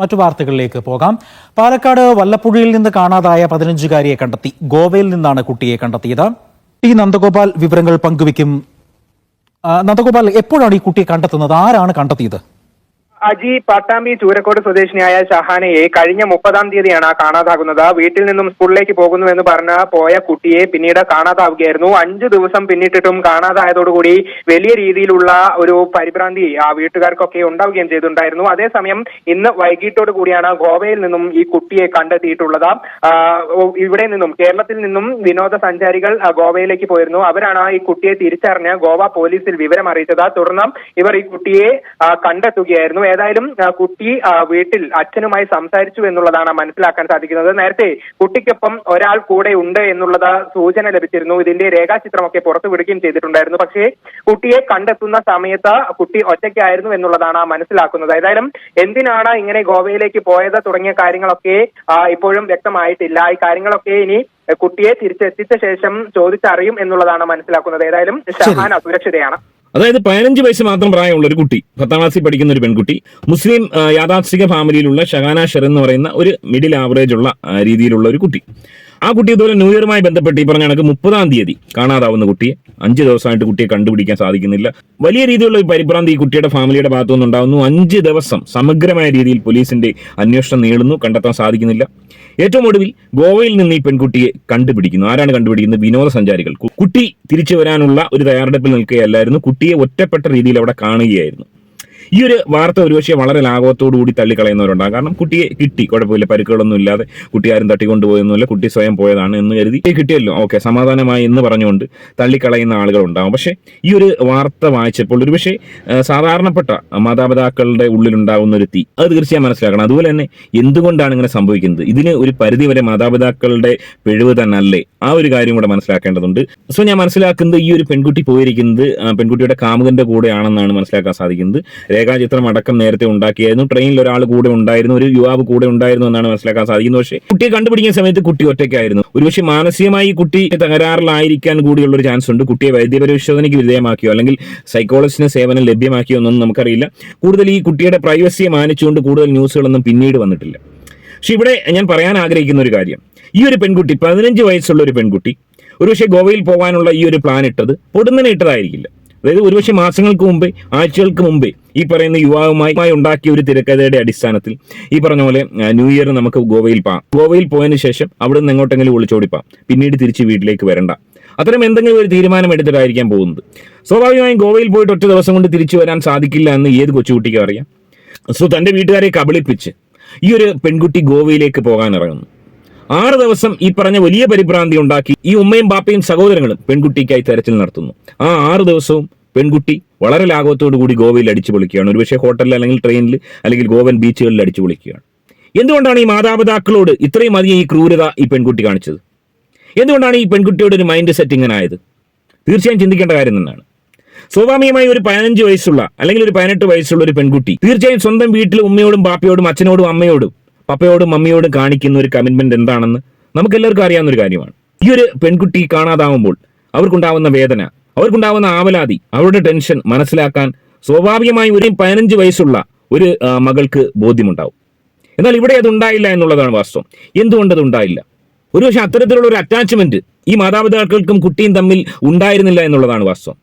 മറ്റു വാർത്തകളിലേക്ക് പോകാം. പാലക്കാട് വല്ലപ്പുഴയിൽ നിന്ന് കാണാതായ 15-കാരിയെ കണ്ടെത്തി. ഗോവയിൽ നിന്നാണ് കുട്ടിയെ കണ്ടെത്തിയത്. ടി നന്ദഗോപാൽ വിവരങ്ങൾ പങ്കുവയ്ക്കും. നന്ദഗോപാൽ, എപ്പോഴാണ് ഈ കുട്ടിയെ കണ്ടെത്തുന്നത്? ആരാണ് കണ്ടെത്തിയത്? അജി, പട്ടാമ്പി ചൂരക്കോട് സ്വദേശിനിയായ ഷഹാനയെ കഴിഞ്ഞ 30-ാം തീയതിയാണ് കാണാതാകുന്നത്. വീട്ടിൽ നിന്നും സ്കൂളിലേക്ക് പോകുന്നുവെന്ന് പറഞ്ഞ് പോയ കുട്ടിയെ പിന്നീട് കാണാതാവുകയായിരുന്നു. 5 ദിവസം പിന്നിട്ടിട്ടും കാണാതായതോടുകൂടി വലിയ രീതിയിലുള്ള ഒരു പരിഭ്രാന്തി ആ വീട്ടുകാർക്കൊക്കെ ഉണ്ടാവുകയും ചെയ്തിട്ടുണ്ടായിരുന്നു. അതേസമയം ഇന്ന് വൈകിട്ടോട് കൂടിയാണ് ഗോവയിൽ നിന്നും ഈ കുട്ടിയെ കണ്ടെത്തിയിട്ടുള്ളത്. ഇവിടെ നിന്നും, കേരളത്തിൽ നിന്നും വിനോദസഞ്ചാരികൾ ഗോവയിലേക്ക് പോയിരുന്നു. അവരാണ് ഈ കുട്ടിയെ തിരിച്ചറിഞ്ഞ് ഗോവ പോലീസിൽ വിവരം അറിയിച്ചത്. തുടർന്ന് ഇവർ ഈ കുട്ടിയെ കണ്ടെത്തുകയായിരുന്നു. ഏതായാലും കുട്ടി വീട്ടിൽ അച്ഛനുമായി സംസാരിച്ചു എന്നുള്ളതാണ് മനസ്സിലാക്കാൻ സാധിക്കുന്നത്. നേരത്തെ കുട്ടിക്കൊപ്പം ഒരാൾ കൂടെ ഉണ്ട് എന്നുള്ളത് സൂചന ലഭിച്ചിരുന്നു. ഇതിന്റെ രേഖാചിത്രമൊക്കെ പുറത്തുവിടുകയും ചെയ്തിട്ടുണ്ടായിരുന്നു. പക്ഷേ കുട്ടിയെ കണ്ടെത്തുന്ന സമയത്ത് കുട്ടി ഒറ്റയ്ക്കായിരുന്നു എന്നുള്ളതാണ് മനസ്സിലാക്കുന്നത്. ഏതായാലും എന്തിനാണ് ഇങ്ങനെ ഗോവയിലേക്ക് പോയത് തുടങ്ങിയ കാര്യങ്ങളൊക്കെ ഇപ്പോഴും വ്യക്തമായിട്ടില്ല. ഈ കാര്യങ്ങളൊക്കെ ഇനി കുട്ടിയെ തിരിച്ചെത്തിച്ച ശേഷം ചോദിച്ചറിയും എന്നുള്ളതാണ് മനസ്സിലാക്കുന്നത്. ഏതായാലും ഷഹാന സുരക്ഷിതയാണ്. അതായത് 15 വയസ്സ് മാത്രം പ്രായമുള്ള ഒരു കുട്ടി, 10ാം ക്ലാസ്സിൽ പഠിക്കുന്ന ഒരു പെൺകുട്ടി, മുസ്ലിം യാഥാസ്ഥിക ഫാമിലിയിലുള്ള ഷഹാന ഷെർ എന്ന് പറയുന്ന ഒരു മിഡിൽ ആവറേജ് ഉള്ള രീതിയിലുള്ള ഒരു കുട്ടി. ആ കുട്ടി ഇതുപോലെ ന്യൂ ഇയറുമായി ബന്ധപ്പെട്ട് ഈ പറഞ്ഞ കണക്ക് 30-ാം തീയതി കാണാതാവുന്ന കുട്ടിയെ 5 ദിവസമായിട്ട് കുട്ടിയെ കണ്ടുപിടിക്കാൻ സാധിക്കുന്നില്ല. വലിയ രീതിയിലുള്ള ഒരു പരിഭ്രാന്തി ഈ കുട്ടിയുടെ ഫാമിലിയുടെ ഭാഗത്തുനിന്ന് ഉണ്ടാകുന്നു. 5 ദിവസം സമഗ്രമായ രീതിയിൽ പോലീസിന്റെ അന്വേഷണം നീളുന്നു, കണ്ടെത്താൻ സാധിക്കുന്നില്ല. ഏറ്റവും ഒടുവിൽ ഗോവയിൽ നിന്ന് ഈ പെൺകുട്ടിയെ കണ്ടുപിടിക്കുന്നു. ആരാണ് കണ്ടുപിടിക്കുന്നത്? വിനോദസഞ്ചാരികൾ. കുട്ടി തിരിച്ചു വരാനുള്ള ഒരു തയ്യാറെടുപ്പിൽ നിൽക്കുകയല്ലായിരുന്നു, കുട്ടിയെ ഒറ്റപ്പെട്ട രീതിയിൽ അവിടെ കാണുകയായിരുന്നു. ഈ ഒരു വാർത്ത ഒരുപക്ഷെ വളരെ ലാഘവത്തോടു കൂടി തള്ളിക്കളയുന്നവരുണ്ടാകും. കാരണം കുട്ടിയെ കിട്ടി, കുഴപ്പമില്ല, പരിക്കുകളൊന്നും ഇല്ലാതെ, കുട്ടി ആരും തട്ടിക്കൊണ്ടുപോയൊന്നുമില്ല, കുട്ടി സ്വയം പോയതാണ് എന്ന് കരുതി കിട്ടിയല്ലോ, ഓക്കെ, സമാധാനമായി എന്ന് പറഞ്ഞുകൊണ്ട് തള്ളിക്കളയുന്ന ആളുകളുണ്ടാകും. പക്ഷേ ഈ ഒരു വാർത്ത വായിച്ചപ്പോൾ ഒരുപക്ഷെ സാധാരണപ്പെട്ട മാതാപിതാക്കളുടെ ഉള്ളിലുണ്ടാകുന്ന ഒരു തീ, അത് തീർച്ചയായും മനസ്സിലാക്കണം. അതുപോലെ തന്നെ എന്തുകൊണ്ടാണ് ഇങ്ങനെ സംഭവിക്കുന്നത്? ഇതിന് ഒരു പരിധിവരെ മാതാപിതാക്കളുടെ പിഴവ് തന്നെ അല്ലേ? ആ ഒരു കാര്യം കൂടെ മനസ്സിലാക്കേണ്ടതുണ്ട്. സോ ഞാൻ മനസ്സിലാക്കുന്നത് ഈ ഒരു പെൺകുട്ടി പോയിരിക്കുന്നത് പെൺകുട്ടിയുടെ കാമുകന്റെ കൂടെയാണെന്നാണ് മനസ്സിലാക്കാൻ സാധിക്കുന്നത്. രേഖാചിത്രം അടക്കം നേരത്തെ ഉണ്ടാക്കിയായിരുന്നു. ട്രെയിനിൽ ഒരാൾ കൂടെ ഉണ്ടായിരുന്നു, ഒരു യുവാവ് കൂടെ ഉണ്ടായിരുന്നു എന്നാണ് മനസ്സിലാക്കാൻ സാധിക്കുന്നത്. പക്ഷേ കുട്ടിയെ കണ്ടുപിടിക്കുന്ന സമയത്ത് കുട്ടി ഒറ്റയ്ക്കായിരുന്നു. ഒരുപക്ഷെ മാനസികമായി കുട്ടി തകരാറിലായിരിക്കാൻ കൂടിയുള്ള ഒരു ചാൻസ് ഉണ്ട്. കുട്ടിയെ വൈദ്യപരിശോധനയ്ക്ക് വിധേയമാക്കിയോ അല്ലെങ്കിൽ സൈക്കോളജിസ്റ്റിന് സേവനം ലഭ്യമാക്കിയോ എന്നൊന്നും നമുക്കറിയില്ല. കൂടുതൽ ഈ കുട്ടിയുടെ പ്രൈവസിയെ മാനിച്ചുകൊണ്ട് കൂടുതൽ ന്യൂസുകളൊന്നും പിന്നീട് വന്നിട്ടില്ല. പക്ഷെ ഇവിടെ ഞാൻ പറയാൻ ആഗ്രഹിക്കുന്ന ഒരു കാര്യം, ഈ ഒരു പെൺകുട്ടി 15 വയസ്സുള്ള ഒരു പെൺകുട്ടി ഒരുപക്ഷെ ഗോവയിൽ പോകാനുള്ള ഈ ഒരു പ്ലാൻ ഇട്ടത് പൊടുന്നനെ ഇട്ടതായിരിക്കില്ല. അതായത് ഒരുപക്ഷെ മാസങ്ങൾക്ക് മുമ്പേ, ആഴ്ചകൾക്ക് മുമ്പേ ഈ പറയുന്ന യുവാവുമായി ഉണ്ടാക്കിയ ഒരു തിരക്കഥയുടെ അടിസ്ഥാനത്തിൽ ഈ പറഞ്ഞ പോലെ ന്യൂ ഇയർ നമുക്ക് ഗോവയിൽ പോകാം, ഗോവയിൽ പോയതിനു ശേഷം അവിടെ നിന്ന് എങ്ങോട്ടെങ്കിലും ഒളിച്ചോടിപ്പാം, പിന്നീട് തിരിച്ച് വീട്ടിലേക്ക് വരണ്ട, അത്തരം എന്തെങ്കിലും ഒരു തീരുമാനം എടുത്തിട്ടായിരിക്കാൻ പോകുന്നത്. സ്വാഭാവികമായും ഗോവയിൽ പോയിട്ട് ഒറ്റ ദിവസം കൊണ്ട് തിരിച്ചു വരാൻ സാധിക്കില്ല എന്ന് ഏത് കൊച്ചുകുട്ടിക്കും അറിയാം. സോ തന്റെ വീട്ടുകാരെ കബളിപ്പിച്ച് ഈ ഒരു പെൺകുട്ടി ഗോവയിലേക്ക് പോകാൻ ഇറങ്ങുന്നു. 6 ദിവസം ഈ പറഞ്ഞ വലിയ പരിഭ്രാന്തി ഉണ്ടാക്കി ഈ ഉമ്മയും ബാപ്പയും സഹോദരങ്ങളും പെൺകുട്ടിക്കായി തെരച്ചിൽ നടത്തുന്നു. ആ 6 ദിവസവും പെൺകുട്ടി വളരെ ലാഘവത്തോടു കൂടി ഗോവയിൽ അടിച്ചു പൊളിക്കുകയാണ്. ഒരുപക്ഷെ ഹോട്ടലിൽ അല്ലെങ്കിൽ ട്രെയിനിൽ അല്ലെങ്കിൽ ഗോവൻ ബീച്ചുകളിൽ അടിച്ചു പൊളിക്കുകയാണ്. എന്തുകൊണ്ടാണ് ഈ മാതാപിതാക്കളോട് ഇത്രയും അധികം ഈ ക്രൂരത ഈ പെൺകുട്ടി കാണിച്ചത്? എന്തുകൊണ്ടാണ് ഈ പെൺകുട്ടിയുടെ ഒരു മൈൻഡ് സെറ്റ് ഇങ്ങനെ ആയത്? തീർച്ചയായും ചിന്തിക്കേണ്ട കാര്യം തന്നെയാണ്. സ്വാഭാവികമായി ഒരു 15 വയസ്സുള്ള അല്ലെങ്കിൽ ഒരു 18 വയസ്സുള്ള ഒരു പെൺകുട്ടി തീർച്ചയായും സ്വന്തം വീട്ടിൽ ഉമ്മയോടും ബാപ്പയോടും അച്ഛനോടും അമ്മയോടും പപ്പയോടും മമ്മിയോടും കാണിക്കുന്ന ഒരു കമ്മിറ്റ്മെന്റ് എന്താണെന്ന് നമുക്ക് എല്ലാവർക്കും അറിയാവുന്ന ഒരു കാര്യമാണ്. ഈ ഒരു പെൺകുട്ടി കാണാതാവുമ്പോൾ അവർക്കുണ്ടാവുന്ന വേദന, അവർക്കുണ്ടാവുന്ന ആവലാതി, അവരുടെ ടെൻഷൻ മനസ്സിലാക്കാൻ സ്വാഭാവികമായും ഒരു 15 വയസ്സുള്ള ഒരു മകൾക്ക് ബോധ്യമുണ്ടാവും. എന്നാൽ ഇവിടെ അതുണ്ടായില്ല എന്നുള്ളതാണ് വാസ്തവം. എന്തുകൊണ്ടത് ഉണ്ടായില്ല? ഒരുപക്ഷെ അത്തരത്തിലുള്ള ഒരു അറ്റാച്ച്മെന്റ് ഈ മാതാപിതാക്കൾക്കും കുട്ടിയും തമ്മിൽ ഉണ്ടായിരുന്നില്ല എന്നുള്ളതാണ് വാസ്തവം.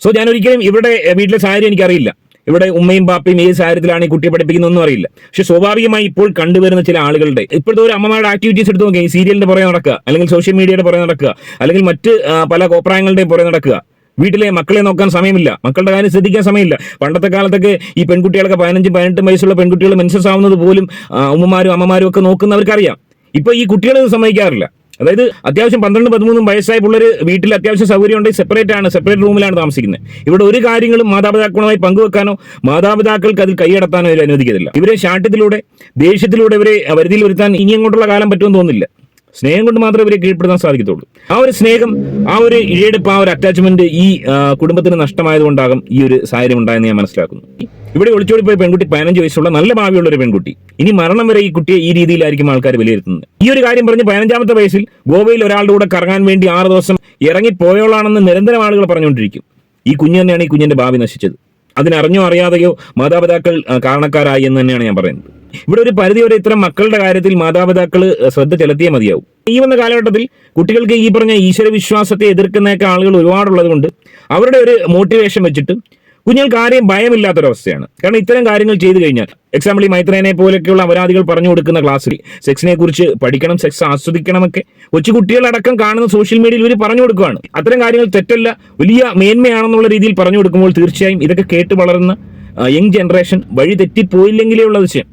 സോ ഞാൻ ഒരിക്കലും ഇവിടെ വീട്ടിലെ സാഹചര്യം എനിക്കറിയില്ല, ഇവിടെ ഉമ്മയും ബാപ്പയും ഏത് സാഹചര്യത്തിലാണ് ഈ കുട്ടിയെ പഠിപ്പിക്കുന്നതെന്നും അറിയില്ല. പക്ഷെ സ്വാഭാവികമായി ഇപ്പോൾ കണ്ടുവരുന്ന ചില ആളുകളുടെ ഇപ്പോഴത്തെ ഒരു അമ്മമാരുടെ ആക്ടിവിറ്റീസ് എടുത്ത് നോക്കിയാൽ ഈ സീരിയലിന്റെ പുറകെ നടക്കുക, അല്ലെങ്കിൽ സോഷ്യൽ മീഡിയയുടെ പുറകെ നടക്കുക, അല്ലെങ്കിൽ മറ്റ് പല കോപ്രായങ്ങളുടെയും പുറകെ നടക്കുക. വീട്ടിലെ മക്കളെ നോക്കാൻ സമയമില്ല, മക്കളുടെ കാര്യം ശ്രദ്ധിക്കാൻ സമയമില്ല. പണ്ടത്തെ കാലത്തൊക്കെ ഈ പെൺകുട്ടികളൊക്കെ 15-18 വയസ്സുള്ള പെൺകുട്ടികൾ മെൻസസ് ആവുന്നത് പോലും ഉമ്മമാരും അമ്മമാരും ഒക്കെ നോക്കുന്നവർക്കറിയാം. ഇപ്പൊ ഈ കുട്ടികളെ സമ്മതിക്കാറില്ല. അതായത് അത്യാവശ്യം 12-13 വയസ്സായ പിള്ളേർ വീട്ടിൽ അത്യാവശ്യം സൗകര്യം ഉണ്ടെങ്കിൽ സെപ്പറേറ്റ് റൂമിലാണ് താമസിക്കുന്നത്. ഇവിടെ ഒരു കാര്യങ്ങളും മാതാപിതാക്കളുമായി പങ്കുവെക്കാനോ മാതാപിതാക്കൾക്ക് അതിൽ കൈയടത്താനോ ഇവർ അനുവദിക്കത്തില്ല. ഇവരെ ശാഠ്യത്തിലൂടെ, ദേഷ്യത്തിലൂടെ ഇവരെ വരുതിയിൽ വരുത്താൻ ഇനി അങ്ങോട്ടുള്ള കാലം പറ്റുമെന്ന് തോന്നുന്നില്ല. സ്നേഹം കൊണ്ട് മാത്രമേ ഇവരെ കീഴ്പ്പെടുത്താൻ സാധിക്കത്തുള്ളൂ. ആ ഒരു സ്നേഹം, ആ ഒരു ഇഴയെടുപ്പ്, ആ ഒരു അറ്റാച്ച്മെന്റ് ഈ കുടുംബത്തിന് നഷ്ടമായതുകൊണ്ടാകും ഈ ഒരു സാഹചര്യം ഉണ്ടായെന്ന് ഞാൻ മനസ്സിലാക്കുന്നു. ഇവിടെ ഒളിച്ചോടിപ്പോയ പെൺകുട്ടി 15 വയസ്സുള്ള നല്ല ഭാവിയുള്ള ഒരു പെൺകുട്ടി. ഇനി മരണം വരെ ഈ കുട്ടിയെ ഈ രീതിയിലായിരിക്കും ആൾക്കാർ വിലയിരുത്തുന്നത്. ഈ ഒരു കാര്യം പറഞ്ഞ് 15-ാമത്തെ വയസ്സിൽ ഗോവയിൽ ഒരാളുടെ കൂടെ കറങ്ങാൻ വേണ്ടി 6 ദിവസം ഇറങ്ങിപ്പോയോളാണെന്ന് നിരന്തരം ആളുകൾ പറഞ്ഞുകൊണ്ടിരിക്കും. ഈ കുഞ്ഞ് തന്നെയാണ് ഈ കുഞ്ഞിന്റെ ഭാവി നശിച്ചത്. അതിനറിഞ്ഞോ അറിയാതെയോ മാതാപിതാക്കൾ കാരണക്കാരായി എന്ന് തന്നെയാണ് ഞാൻ പറയുന്നത്. ഇവിടെ ഒരു പരിധിവരെ ഇത്തരം മക്കളുടെ കാര്യത്തിൽ മാതാപിതാക്കൾ ശ്രദ്ധ ചെലുത്തിയേ മതിയാവും. ഈ വന്ന കാലഘട്ടത്തിൽ കുട്ടികൾക്ക് ഈ പറഞ്ഞ ഈശ്വര വിശ്വാസത്തെ എതിർക്കുന്നതൊക്കെ ആളുകൾ ഒരുപാടുള്ളത് കൊണ്ട് അവരുടെ ഒരു മോട്ടിവേഷൻ വെച്ചിട്ട് കുഞ്ഞുങ്ങൾക്ക് ആരെയും ഭയമില്ലാത്തൊരവസ്ഥയാണ്. കാരണം ഇത്തരം കാര്യങ്ങൾ ചെയ്തു കഴിഞ്ഞാൽ, എക്സാമ്പിൾ ഈ മൈത്രേനെ പോലെയൊക്കെയുള്ള അപരാധികൾ പറഞ്ഞു കൊടുക്കുന്ന ക്ലാസ്സിൽ സെക്സിനെ കുറിച്ച് പഠിക്കണം, സെക്സ് ആസ്വദിക്കണമൊക്കെ കൊച്ചു കുട്ടികളടക്കം കാണുന്ന സോഷ്യൽ മീഡിയയിൽ ഇവർ പറഞ്ഞു കൊടുക്കുകയാണ്. അത്തരം കാര്യങ്ങൾ തെറ്റല്ല, വലിയ മേന്മയാണെന്നുള്ള രീതിയിൽ പറഞ്ഞു കൊടുക്കുമ്പോൾ തീർച്ചയായും ഇതൊക്കെ കേട്ട് വളർന്ന യങ് ജനറേഷൻ വഴി തെറ്റിപ്പോയില്ലെങ്കിലേ ഉള്ള വിഷയം.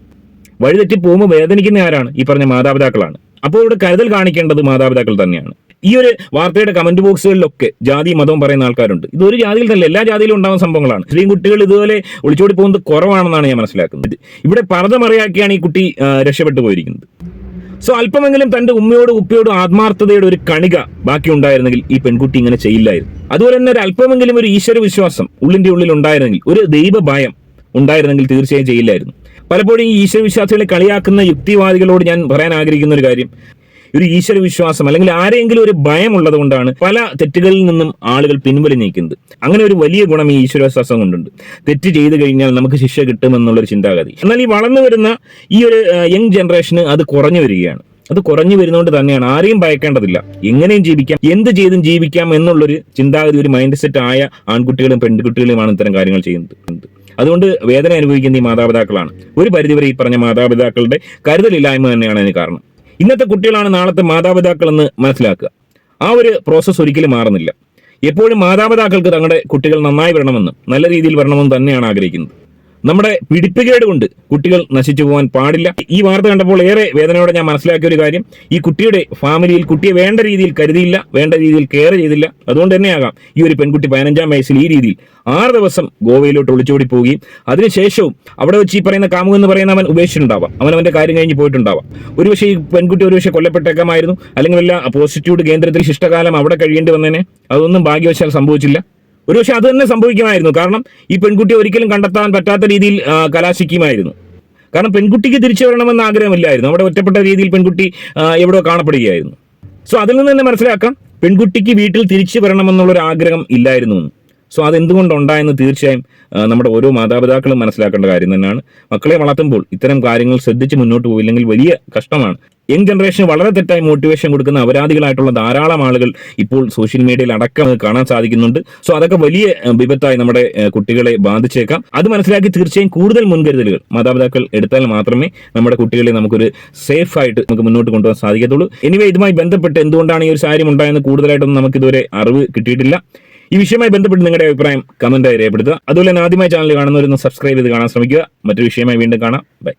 വഴി തെറ്റിപ്പോകുമ്പോൾ വേദനിക്കുന്ന ആരാണ്? ഈ പറഞ്ഞ മാതാപിതാക്കളാണ്. അപ്പോൾ ഇവിടെ കരുതൽ കാണിക്കേണ്ടത് മാതാപിതാക്കൾ തന്നെയാണ്. ഈ ഒരു വാർത്തയുടെ കമന്റ് ബോക്സുകളിലൊക്കെ ജാതി മതവും പറയുന്ന ആൾക്കാരുണ്ട്. ഇതൊരു ജാതിയിൽ തന്നെ, എല്ലാ ജാതിയിലും ഉണ്ടാകുന്ന സംഭവങ്ങളാണ്. സ്ത്രീ കുട്ടികൾ ഇതുപോലെ ഒളിച്ചോടി പോകുന്നത് കുറവാണെന്നാണ് ഞാൻ മനസ്സിലാക്കുന്നത്. ഇവിടെ പർദ്ദമറയാക്കിയാണ് ഈ കുട്ടി രക്ഷപ്പെട്ടു പോയിരിക്കുന്നത്. സോ അല്പമെങ്കിലും തന്റെ ഉമ്മയോടും ഉപ്പയോടും ആത്മാർത്ഥതയുടെ ഒരു കണിക ബാക്കി ഉണ്ടായിരുന്നെങ്കിൽ ഈ പെൺകുട്ടി ഇങ്ങനെ ചെയ്യില്ലായിരുന്നു. അതുപോലെ തന്നെ ഒരു അല്പമെങ്കിലും ഒരു ഈശ്വര വിശ്വാസം ഉള്ളിന്റെ ഉള്ളിൽ ഉണ്ടായിരുന്നെങ്കിൽ, ഒരു ദൈവ ഭയം ഉണ്ടായിരുന്നെങ്കിൽ തീർച്ചയായും ചെയ്യില്ലായിരുന്നു. പലപ്പോഴും ഈ ഈശ്വര വിശ്വാസികളെ കളിയാക്കുന്ന യുക്തിവാദികളോട് ഞാൻ പറയാൻ ആഗ്രഹിക്കുന്ന ഒരു കാര്യം, ഒരു ഈശ്വര വിശ്വാസം അല്ലെങ്കിൽ ആരെങ്കിലും ഒരു ഭയം ഉള്ളത് കൊണ്ടാണ് പല തെറ്റുകളിൽ നിന്നും ആളുകൾ പിൻവലിഞ്ഞിരിക്കുന്നത്. അങ്ങനെ ഒരു വലിയ ഗുണം ഈ ഈശ്വര വിശ്വാസം കൊണ്ടുണ്ട്. തെറ്റ് ചെയ്തു കഴിഞ്ഞാൽ നമുക്ക് ശിക്ഷ കിട്ടുമെന്നുള്ളൊരു ചിന്താഗതി. എന്നാൽ ഈ വളർന്നു വരുന്ന ഈ ഒരു യങ് ജനറേഷന് അത് കുറഞ്ഞു വരികയാണ്. അത് കുറഞ്ഞു വരുന്നതുകൊണ്ട് തന്നെയാണ് ആരെയും ഭയക്കേണ്ടതില്ല, എങ്ങനെയും ജീവിക്കാം, എന്ത് ചെയ്തും ജീവിക്കാം എന്നുള്ളൊരു ചിന്താഗതി, ഒരു മൈൻഡ് സെറ്റ് ആയ ആൺകുട്ടികളും പെൺകുട്ടികളുമാണ് ഇത്തരം കാര്യങ്ങൾ ചെയ്യുന്നത്. അതുകൊണ്ട് വേദന അനുഭവിക്കുന്ന ഈ മാതാപിതാക്കളാണ്. ഒരു പരിധിവരെ ഈ പറഞ്ഞ മാതാപിതാക്കളുടെ കരുതലില്ലായ്മ തന്നെയാണ് അതിന് കാരണം. ഇന്നത്തെ കുട്ടികളാണ് നാളത്തെ മാതാപിതാക്കൾ എന്ന് മനസ്സിലാക്കുക. ആ ഒരു പ്രോസസ്സ് ഒരിക്കലും മാറുന്നില്ല. എപ്പോഴും മാതാപിതാക്കൾക്ക് തങ്ങളുടെ കുട്ടികൾ നന്നായി വരണമെന്നും നല്ല രീതിയിൽ വരണമെന്നും തന്നെയാണ് ആഗ്രഹിക്കുന്നത്. നമ്മുടെ പിടിപ്പുകേട് കൊണ്ട് കുട്ടികൾ നശിച്ചു പോകാൻ പാടില്ല. ഈ വാർത്ത കണ്ടപ്പോൾ ഏറെ വേദനയോടെ ഞാൻ മനസ്സിലാക്കിയ ഒരു കാര്യം, ഈ കുട്ടിയുടെ ഫാമിലിയിൽ കുട്ടിയെ വേണ്ട രീതിയിൽ കരുതിയില്ല, വേണ്ട രീതിയിൽ കെയർ ചെയ്തില്ല. അതുകൊണ്ട് തന്നെയാകാം ഈ ഒരു പെൺകുട്ടി 15-ാം വയസ്സിൽ ഈ രീതിയിൽ 6 ദിവസം ഗോവയിലോട്ട് ഒളിച്ചോടി പോവുകയും അതിനുശേഷവും അവിടെ വെച്ച് ഈ പറയുന്ന കാമുകൻ എന്ന് പറയുന്നവൻ ഉപേക്ഷിച്ചിട്ടുണ്ടാവാം, അവനവന്റെ കാര്യം കഴിഞ്ഞ് പോയിട്ടുണ്ടാവാം. ഒരുപക്ഷെ ഈ പെൺകുട്ടി ഒരുപക്ഷെ കൊല്ലപ്പെട്ടേക്കാമായിരുന്നു, അല്ലെങ്കിൽ വല്ല പോസ്റ്റിറ്റ്യൂട്ട് കേന്ദ്രത്തിൽ ശിഷ്ടകാലം അവിടെ കഴിയേണ്ടി വന്നേനെ. അതൊന്നും ഭാഗ്യവശാൽ സംഭവിച്ചില്ല. ഒരുപക്ഷെ അത് തന്നെ സംഭവിക്കുമായിരുന്നു. കാരണം ഈ പെൺകുട്ടി ഒരിക്കലും കണ്ടെത്താൻ പറ്റാത്ത രീതിയിൽ കലാശിക്കുമായിരുന്നു. കാരണം പെൺകുട്ടിക്ക് തിരിച്ചു വരണമെന്ന ആഗ്രഹമില്ലായിരുന്നു. അവിടെ ഒറ്റപ്പെട്ട രീതിയിൽ പെൺകുട്ടി എവിടെയോ കാണപ്പെടുകയായിരുന്നു. സോ അതിൽ നിന്ന് തന്നെ മനസ്സിലാക്കാം പെൺകുട്ടിക്ക് വീട്ടിൽ തിരിച്ചു വരണമെന്നുള്ളൊരു ആഗ്രഹം ഇല്ലായിരുന്നു. സോ അതെന്തുകൊണ്ടുണ്ടായെന്ന് തീർച്ചയായും നമ്മുടെ ഓരോ മാതാപിതാക്കളും മനസ്സിലാക്കേണ്ട കാര്യം തന്നെയാണ്. മക്കളെ വളർത്തുമ്പോൾ ഇത്തരം കാര്യങ്ങൾ ശ്രദ്ധിച്ച് മുന്നോട്ട് പോയില്ലെങ്കിൽ വലിയ കഷ്ടമാണ്. യങ് ജനറേഷന് വളരെ തെറ്റായി മോട്ടിവേഷൻ കൊടുക്കുന്ന അപരാധികളായിട്ടുള്ള ധാരാളം ആളുകൾ ഇപ്പോൾ സോഷ്യൽ മീഡിയയിൽ അടക്കം കാണാൻ സാധിക്കുന്നുണ്ട്. സോ അതൊക്കെ വലിയ വിപത്തായി നമ്മുടെ കുട്ടികളെ ബാധിച്ചേക്കാം. അത് മനസ്സിലാക്കി തീർച്ചയായും കൂടുതൽ മുൻകരുതലുകൾ മാതാപിതാക്കൾ എടുത്താൽ മാത്രമേ നമ്മുടെ കുട്ടികളെ നമുക്കൊരു സേഫ് ആയിട്ട് നമുക്ക് മുന്നോട്ട് കൊണ്ടുപോകാൻ സാധിക്കത്തുള്ളൂ. എനിവേ, ഇതുമായി ബന്ധപ്പെട്ട് എന്തുകൊണ്ടാണ് ഈ ഒരു കാര്യം ഉണ്ടായെന്ന് കൂടുതലായിട്ടൊന്നും നമുക്കിതുവരെ അറിവ് കിട്ടിയിട്ടില്ല. ഈ വിഷയവുമായി ബന്ധപ്പെട്ട് നിങ്ങളുടെ അഭിപ്രായം കമന്റായി രേഖപ്പെടുത്തുക. അതുപോലെ തന്നെ ആദ്യമായി ചാനൽ കാണുന്നവരൊന്ന് സബ്സ്ക്രൈബ് ചെയ്ത് കാണാൻ ശ്രമിക്കുക. മറ്റൊരു വിഷയമായി വീണ്ടും കാണാം. ബൈ.